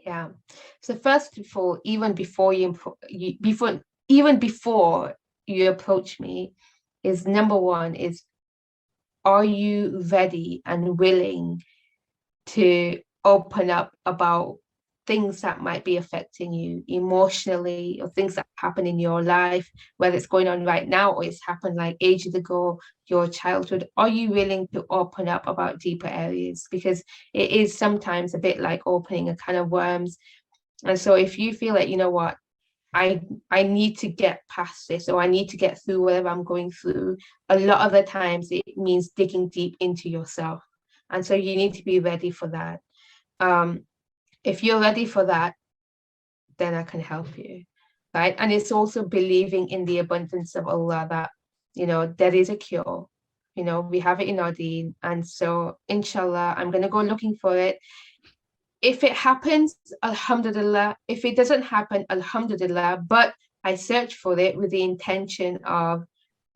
Yeah. So first of all, even before you approach me, is number one is, are you ready and willing to open up about things that might be affecting you emotionally, or things that happen in your life, whether it's going on right now or it's happened like ages ago, your childhood? Are you willing to open up about deeper areas? Because it is sometimes a bit like opening a can of worms. And so if you feel like, what, I need to get past this, or I need to get through whatever I'm going through, a lot of the times it means digging deep into yourself. And so you need to be ready for that. If you're ready for that, then I can help you, right? And it's also believing in the abundance of Allah, that, there is a cure. we have it in our deen. And so inshallah, I'm going to go looking for it. If it happens, alhamdulillah. If it doesn't happen, alhamdulillah. But I search for it with the intention of,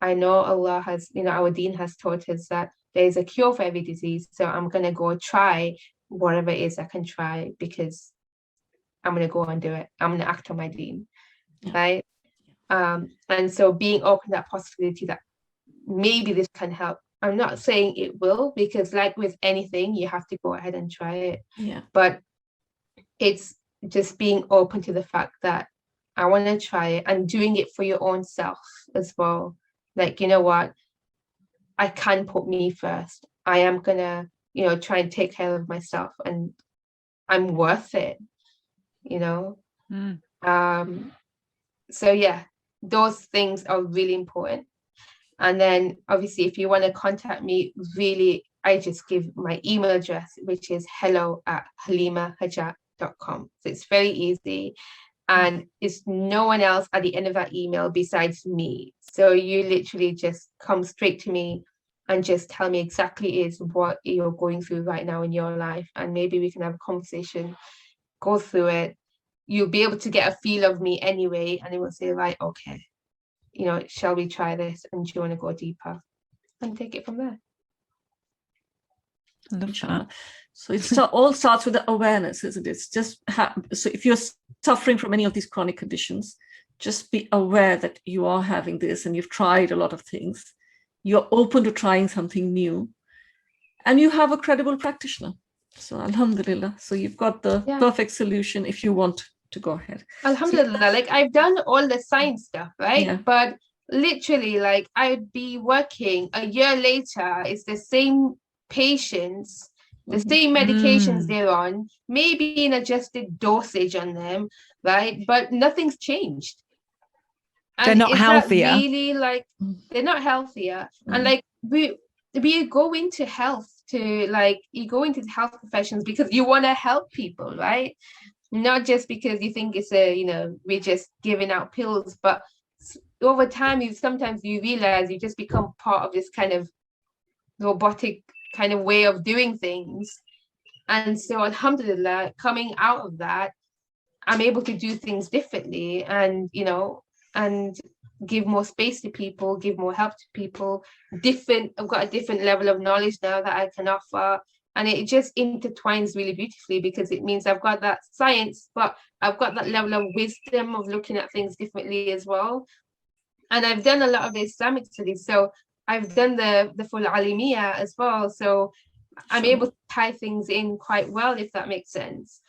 I know Allah has, our deen has taught us that there is a cure for every disease. So I'm going to go try whatever it is I can try, because I'm going to go and do it. I'm going to act on my deen, right? And so being open to that possibility that maybe this can help. I'm not saying it will, because like with anything, you have to go ahead and try it. Yeah. But it's just being open to the fact that I want to try it, and doing it for your own self as well. Like, you know what? I can put me first. I am gonna, try and take care of myself, and I'm worth it, So yeah, those things are really important. And then obviously, if you want to contact me, really, I just give my email address, which is hello@halimahajat.com. So it's very easy. And it's no one else at the end of that email besides me. So you literally just come straight to me and just tell me exactly is what you're going through right now in your life. And maybe we can have a conversation, go through it. You'll be able to get a feel of me anyway. And it will say, right, okay, shall we try this? And do you want to go deeper? And take it from there. I love that. So it all starts with the awareness, isn't it? It's just so if you're suffering from any of these chronic conditions, just be aware that you are having this and you've tried a lot of things. You're open to trying something new, and you have a credible practitioner. So alhamdulillah. So you've got the perfect solution if you want to go ahead. Alhamdulillah. Like, I've done all the science stuff, right? Yeah. But literally, like, I'd be working a year later, it's the same patients, the same medications they're on, maybe an adjusted dosage on them, right? But nothing's changed. And they're not healthier. Really, like, they're not healthier. And like we go into health to, like, you go into the health professions because you want to help people, right? Not just because you think it's we're just giving out pills, but over time sometimes you realize you just become part of this kind of robotic kind of way of doing things. And so alhamdulillah, coming out of that, I'm able to do things differently, and and give more space to people, give more help to people. I've got a different level of knowledge now that I can offer, and it just intertwines really beautifully, because it means I've got that science, but I've got that level of wisdom of looking at things differently as well. And I've done a lot of the Islamic studies, so I've done the full alimiyah as well, so I'm able to tie things in quite well, if that makes sense.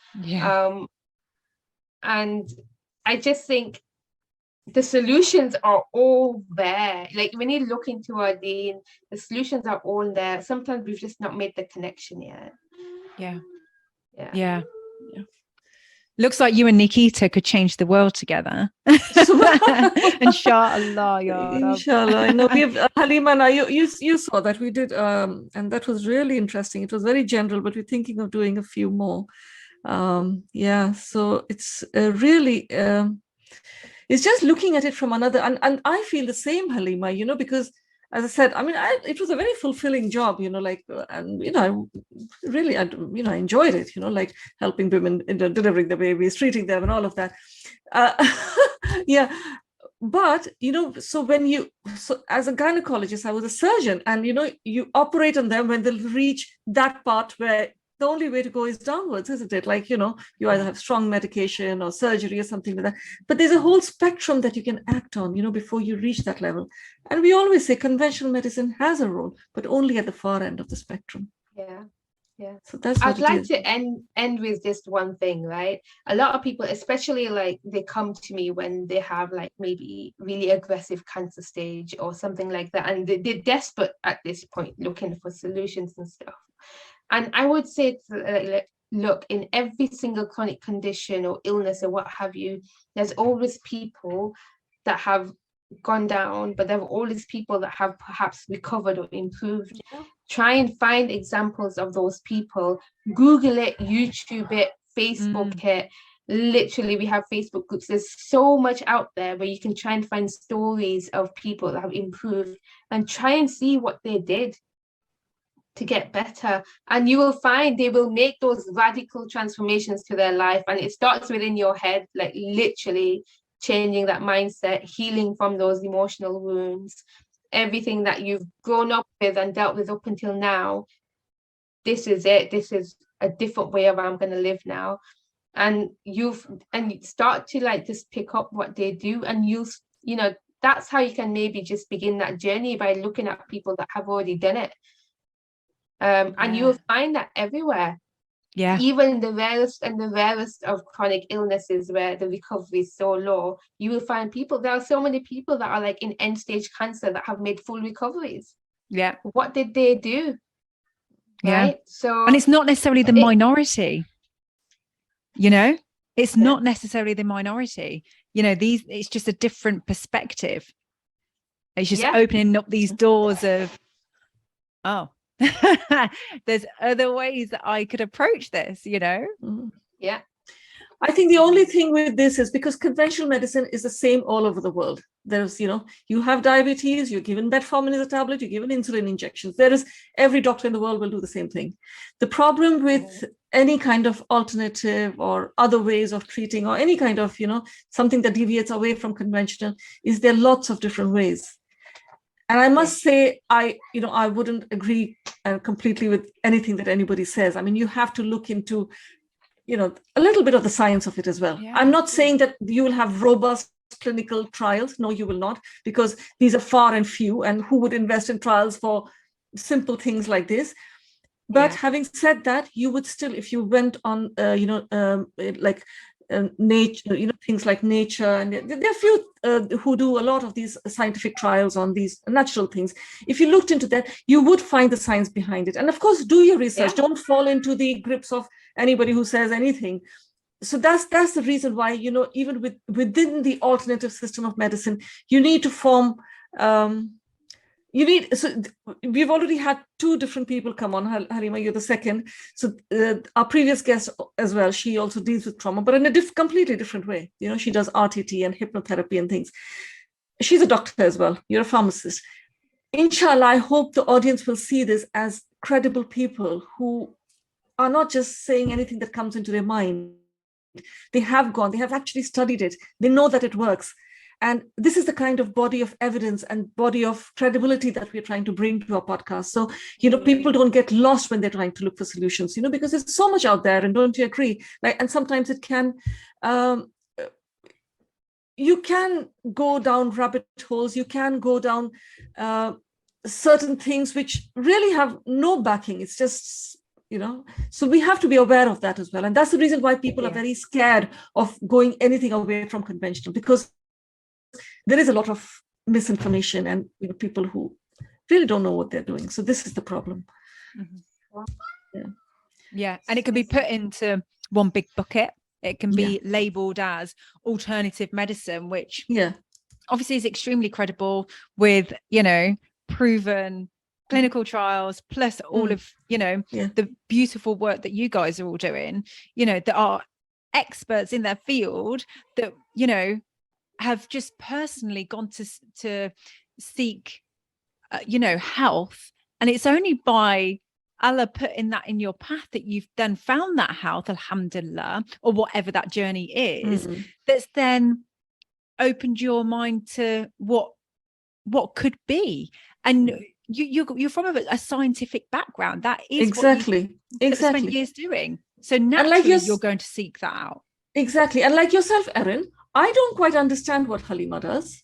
And I just think the solutions are all there. Like, when you look into our deen, the solutions are all there. Sometimes we've just not made the connection yet. Yeah. Looks like you and Nikita could change the world together. Inshallah, inshallah. I know we have Halima and I, you saw that we did, and that was really interesting. It was very general, but we're thinking of doing a few more. So it's really it's just looking at it from another, and I feel the same, Halima, because as I said, I mean, it was a very fulfilling job, and really, I enjoyed it, like helping women, delivering the babies, treating them and all of that. But, so as a gynecologist, I was a surgeon, and, you operate on them when they'll reach that part where the only way to go is downwards, isn't it? Like, you either have strong medication or surgery or something like that. But there's a whole spectrum that you can act on, before you reach that level. And we always say conventional medicine has a role, but only at the far end of the spectrum. Yeah. So that's what I'd like to end with just one thing, right? A lot of people, especially like they come to me when they have like maybe really aggressive cancer stage or something like that, and they're desperate at this point, looking for solutions and stuff. And I would say, look, in every single chronic condition or illness or what have you, there's always people that have gone down, but there are always people that have perhaps recovered or improved. Try and find examples of those people. Google it, YouTube it, Facebook it, Literally, we have Facebook groups. There's so much out there where you can try and find stories of people that have improved and try and see what they did to get better. And you will find they will make those radical transformations to their life. And it starts within your head, like literally changing that mindset, healing from those emotional wounds, everything that you've grown up with and dealt with up until now. This is it. This is a different way of I'm going to live now. And you start to like just pick up what they do, and you know, that's how you can maybe just begin that journey, by looking at people that have already done it. And you'll find that everywhere. Yeah. Even the rarest of chronic illnesses where the recovery is so low, you will find people. There are so many people that are like in end stage cancer that have made full recoveries. Yeah. What did they do? Yeah. Right. So, and it's not necessarily the minority. You know, it's not necessarily the minority. You know, it's just a different perspective. It's just opening up these doors of, oh, there's other ways that I could approach this, you know? Yeah. I think the only thing with this is because conventional medicine is the same all over the world. There's, you know, you have diabetes, you're given metformin as a tablet, you're given insulin injections. Every doctor in the world will do the same thing. The problem with any kind of alternative or other ways of treating, or any kind of, you know, something that deviates away from conventional, is there are lots of different ways. And I must say, I wouldn't agree completely with anything that anybody says. I mean, you have to look into, you know, a little bit of the science of it as well. I'm not saying that you will have robust clinical trials. No, you will not, because these are far and few, and who would invest in trials for simple things like this? But having said that, you would still, if you went on, nature, you know, things like Nature, and there are few who do a lot of these scientific trials on these natural things. If you looked into that, you would find the science behind it. And of course, do your research. Don't fall into the grips of anybody who says anything. So that's the reason why, you know, even within the alternative system of medicine, you need to form. So we've already had two different people come on. Halima, you're the second. So our previous guest as well, she also deals with trauma, but in a completely different way. You know, she does RTT and hypnotherapy and things. She's a doctor as well. You're a pharmacist. Inshallah, I hope the audience will see this as credible people who are not just saying anything that comes into their mind. They have actually studied it. They know that it works. And this is the kind of body of evidence and body of credibility that we're trying to bring to our podcast. So, you know, people don't get lost when they're trying to look for solutions, you know, because there's so much out there. And don't you agree? Like, and sometimes it can, you can go down rabbit holes. You can go down certain things which really have no backing. It's just, you know, so we have to be aware of that as well. And that's the reason why people are very scared of going anything away from conventional, because there is a lot of misinformation and, you know, people who really don't know what they're doing. So this is the problem. Yeah. And it can be put into one big bucket. It can be labeled as alternative medicine, which obviously is extremely credible, with, you know, proven clinical trials, plus all of, you know, the beautiful work that you guys are all doing, you know, that are experts in their field, that, you know, have just personally gone to seek, you know, health. And it's only by Allah putting that in your path that you've then found that health, alhamdulillah, or whatever that journey is, that's then opened your mind to what could be. And you're from a scientific background. That is exactly what you spent years doing. So naturally, you're going to seek that out. Exactly. And like yourself, Erin, I don't quite understand what Halima does.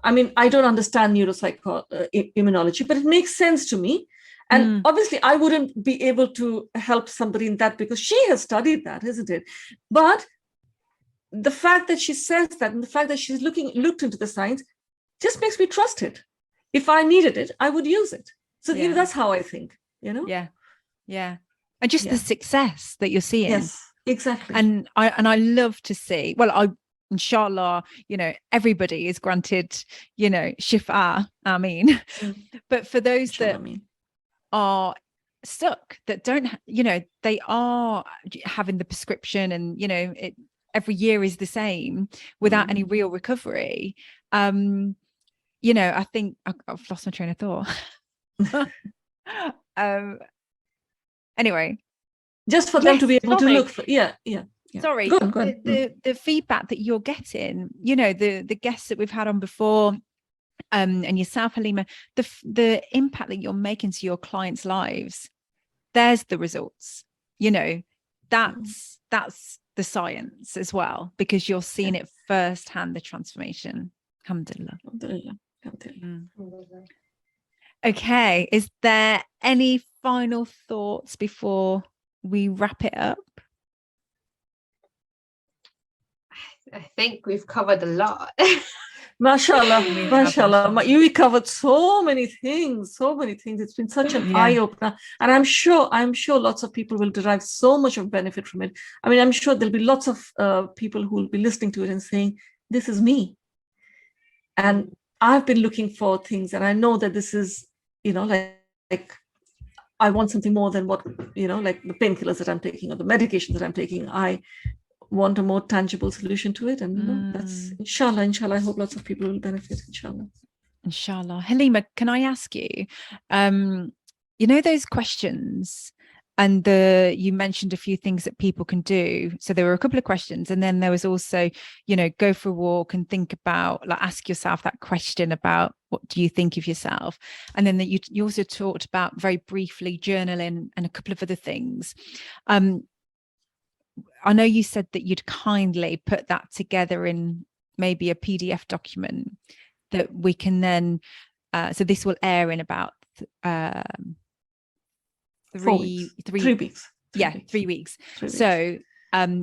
I mean, I don't understand immunology, but it makes sense to me. And obviously, I wouldn't be able to help somebody in that because she has studied that, isn't it? But the fact that she says that, and the fact that she's looked into the science, just makes me trust it. If I needed it, I would use it. So you know, that's how I think, you know? Yeah. And just the success that you're seeing. Yes, exactly. And I love to see, inshallah, you know, everybody is granted, you know, shifa, Ameen. But for those that are stuck, that don't, you know, they are having the prescription and, you know, every year is the same without any real recovery. You know, I think I've lost my train of thought. Anyway, just for them to be able to look for, yeah. Sorry, Go on. the feedback that you're getting, you know, the guests that we've had on before, and yourself, Halima, the impact that you're making to your clients' lives, there's the results. You know, that's the science as well, because you're seeing it firsthand, the transformation. Alhamdulillah. Okay, is there any final thoughts before we wrap it up? I think we've covered a lot. Mashallah, mashallah. You covered so many things. It's been such an eye-opener. And I'm sure lots of people will derive so much of benefit from it. I mean, I'm sure there'll be lots of people who will be listening to it and saying, this is me. And I've been looking for things, and I know that this is, you know, like I want something more than what, you know, like the painkillers that I'm taking or the medication that I'm taking. I want a more tangible solution to it, and you know, that's inshallah, I hope lots of people will benefit, inshallah. Halima, can I ask you, you know, those questions, and you mentioned a few things that people can do. So there were a couple of questions, and then there was also, you know, go for a walk and think about, like, ask yourself that question about what do you think of yourself, and then that you also talked about very briefly journaling and a couple of other things. I know you said that you'd kindly put that together in maybe a PDF document that we can then, so this will air in about 3 weeks. 3 weeks. So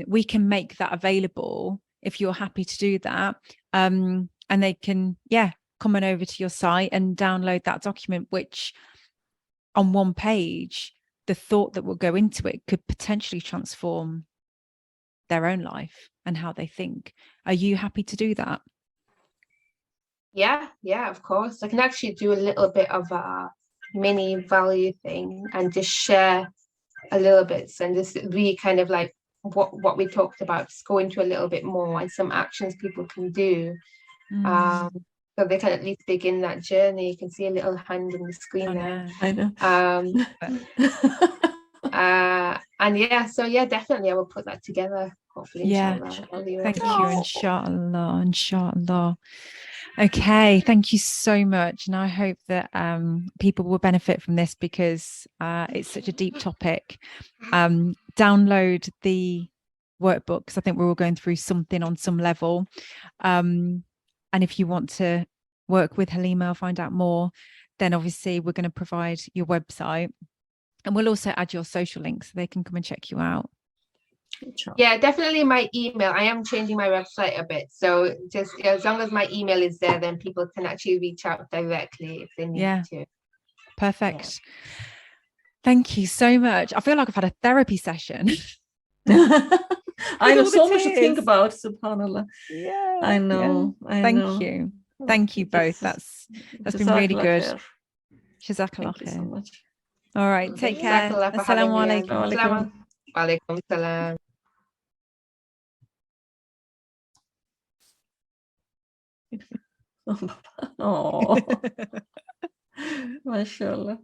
we can make that available if you're happy to do that. And they can, come on over to your site and download that document, which on one page, the thought that will go into it could potentially transform their own life and how they think. Are you happy to do that? Yeah, of course. I can actually do a little bit of a mini value thing and just share a little bit, and just really kind of like what we talked about, just go into a little bit more and some actions people can do. So they can at least begin that journey. You can see a little hand in the screen there. I know. And definitely I will put that together, hopefully, inshallah. Thank you, inshallah. Okay, thank you so much, and I hope that people will benefit from this, because it's such a deep topic. Download the workbook, because I think we're all going through something on some level, and if you want to work with Halima or find out more, then obviously we're going to provide your website, and we'll also add your social links so they can come and check you out. Yeah, definitely my email. I am changing my website a bit, so just as long as my email is there, then people can actually reach out directly if they need to. Perfect. Thank you so much. I feel like I've had a therapy session. I know, so much to think about, subhanallah. I know. Thank you both. That's been really good. Jazakallah khair. Thank you so much. All right, take care. Assalamu alaikum. Wa alaikum salam. Oh, mashallah.